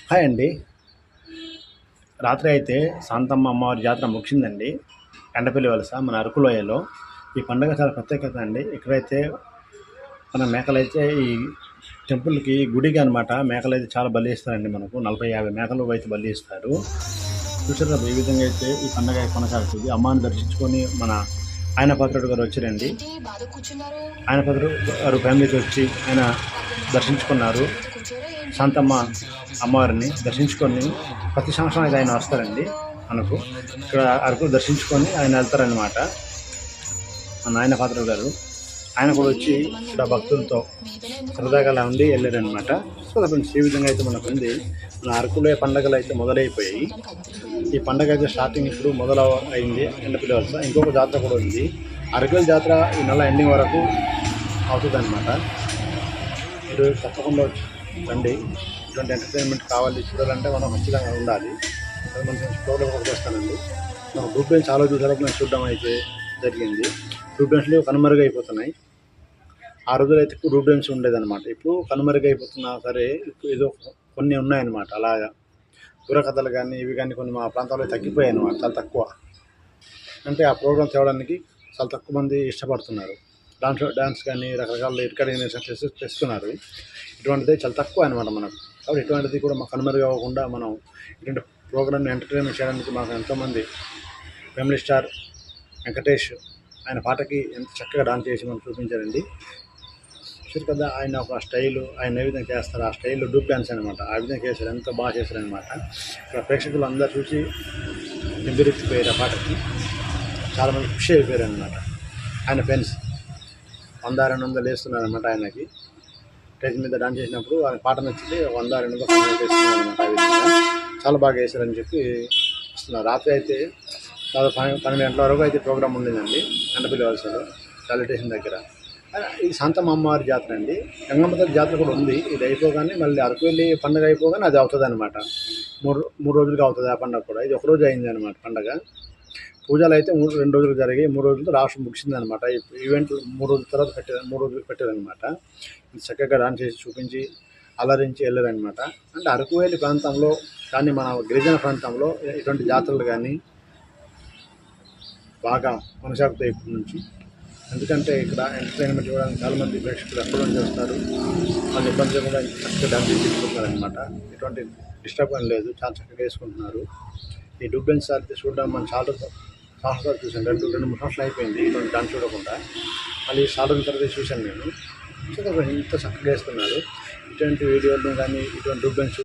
Hi అండి. రాత్రి అయితే శాంతమ్మ అమ్మవారి జాతర ముగిసిందండి. ఎండపల్లి వలస మన అరకు లోయలో. ఈ పండుగ చాలా ప్రత్యేకత అండి. ఇక్కడైతే మన మేకలైతే ఈ టెంపుల్‌కి గుడికి అనమాట మేకలైతే చాలా బలి ఇస్తారండి మనకు. 40, 50 మేకలు అయితే బలి ఇస్తారు. చూసారు కదా ఈ విధంగా అయితే ఈ పండగ కొనసాగుతుంది. అమ్మని దర్శించుకొని మన ఆయన పాత్రుడు గారు వచ్చారండి. ఆయన పాత్రుడు గారు ఫ్యామిలీతో వచ్చి ఆయన దర్శించుకున్నారు. శాంతమ్మ అమ్మవారిని దర్శించుకొని ప్రతి సంవత్సరం అయితే ఆయన వస్తారండి మనకు. ఇక్కడ అరకు దర్శించుకొని ఆయన వెళ్తారనమాట. మన ఆయన పాత్రుడు గారు ఆయన కూడా వచ్చి ఇక్కడ భక్తులతో సరదాగా అలా ఉండి వెళ్ళారనమాట. సో ఫ్రెండ్స్, ఈ విధంగా అయితే మనకు ఉంది. మన అరకులో పండగలు అయితే మొదలైపోయాయి. ఈ పండగ అయితే స్టార్టింగ్ ఇప్పుడు అయింది ఎండపల్లి వలస. ఇంకొక జాతర కూడా ఉంది. అరకుల జాతర ఈ నెల ఎండింగ్ వరకు అవుతుంది అనమాట. మీరు తప్పకుండా రండి. ఇటువంటి ఎంటర్టైన్మెంట్ కావాలి చూడాలంటే మనం ఖచ్చితంగా ఉండాలి. అది మంచి ప్రోగ్రామ్ ఒకటి చేస్తానండి. గ్రూప్ డ్యాన్స్ చాలా చూసారు నేను చూడడం అయితే జరిగింది. గ్రూప్ డ్యాన్స్లు కనుమరుగైపోతున్నాయి. ఆ రోజులు అయితే గ్రూప్ డ్యాన్స్ ఉండేదన్నమాట. ఇప్పుడు కనుమరుగైపోతున్నా సరే ఏదో కొన్ని ఉన్నాయన్నమాట. అలాగా బుర్రకథలు కానీ ఇవి కానీ కొన్ని మా ప్రాంతాల్లో తగ్గిపోయాయి అన్నమాట. చాలా తక్కువ. అంటే ఆ ప్రోగ్రామ్ తేవడానికి చాలా తక్కువ మంది ఇష్టపడుతున్నారు. డాన్స్ కానీ రకరకాల రికార్డింగ్ తెస్తున్నారు. ఇటువంటిది చాలా తక్కువ అనమాట మనకు. కాబట్టి ఇటువంటిది కూడా మాకు కనుమరుగవ్వకుండా మనం ఇటువంటి ప్రోగ్రామ్ని ఎంటర్టైన్మెంట్ చేయడానికి మాకు ఎంతోమంది ఫ్యామిలీ స్టార్ వెంకటేష్ ఆయన పాటకి ఎంత చక్కగా డాన్స్ చేసి మనకు చూపించారండి. చూసారు కదా ఆయన ఒక స్టైలు, ఆయన ఏ విధంగా చేస్తారు ఆ స్టైల్లో డూప్ డాన్స్ అనమాట. ఆ విధంగా చేశారు, ఎంత బాగా చేశారనమాట. ఇక్కడ ప్రేక్షకులు అందరూ చూసి నింబెరెత్తిపోయారు ఆ పాటకి. చాలామంది ఖుషి అయిపోయారు అనమాట. ఆయన ఫ్రెండ్స్ 100-200 వేస్తున్నారనమాట ఆయనకి. స్టేజ్ మీద డాన్స్ చేసినప్పుడు ఆయన పాట నచ్చితే 100-200 వేస్తున్నారు అనమాట. ఆ విధంగా చాలా బాగా వేశారని చెప్పి ఇస్తున్నారు. రాత్రి అయితే దాదాపు 12 గంటల వరకు అయితే ప్రోగ్రామ్ ఉండిందండి ఎండపల్లి వలసలో రైల్వే స్టేషన్ దగ్గర. ఇది శాంతమ్మ అమ్మవారి జాతర అండి. గంగమ్మ తల్లి జాతర కూడా ఉంది. ఇది అయిపోగానే మళ్ళీ అరకు వెళ్ళి పండుగ అయిపోగానే అది అవుతుంది అనమాట. మూడు రోజులుగా అవుతుంది ఆ పండుగ కూడా. ఇది ఒకరోజు అయింది అనమాట పండుగ. పూజలు అయితే 2 రోజులు జరిగాయి. 3 రోజులతో లాస్ట్ ముగిసింది అనమాట. ఈవెంట్లు 3 రోజుల తర్వాత 3 రోజులు పెట్టారనమాట. చక్కగా డాన్స్ చేసి చూపించి అలరించి వెళ్ళారనమాట. అంటే అరకు వ్యాలీ ప్రాంతంలో కానీ మన గిరిజన ప్రాంతంలో ఇటువంటి జాతరలు కానీ బాగా కొనసాగుతాయి ఇప్పటి నుంచి. ఎందుకంటే ఇక్కడ ఎంటర్టైన్మెంట్ ఇవ్వడానికి చాలామంది ప్రేక్షకులు ఎక్కడ నుంచి వస్తారు. వాళ్ళు ఇబ్బంది కూడా చక్కగా డాన్స్ చేసుకుంటున్నారు అనమాట. ఎటువంటి డిస్టర్బ్ అని లేదు, చాలా చక్కగా వేసుకుంటున్నారు. ఈ డూబెన్స్ అయితే చూడడం మనం చాలా సంవత్సరాలు చూశాను. 2-3 సంవత్సరాలు అయిపోయింది ఇటువంటి డాన్స్ చూడకుండా. మళ్ళీ చాలా రోజుల తర్వాత చూశాను నేను. ఇంత చక్కగా వేస్తున్నారు. ఇటువంటి వీడియోలు కానీ ఇటువంటి డూబెన్స్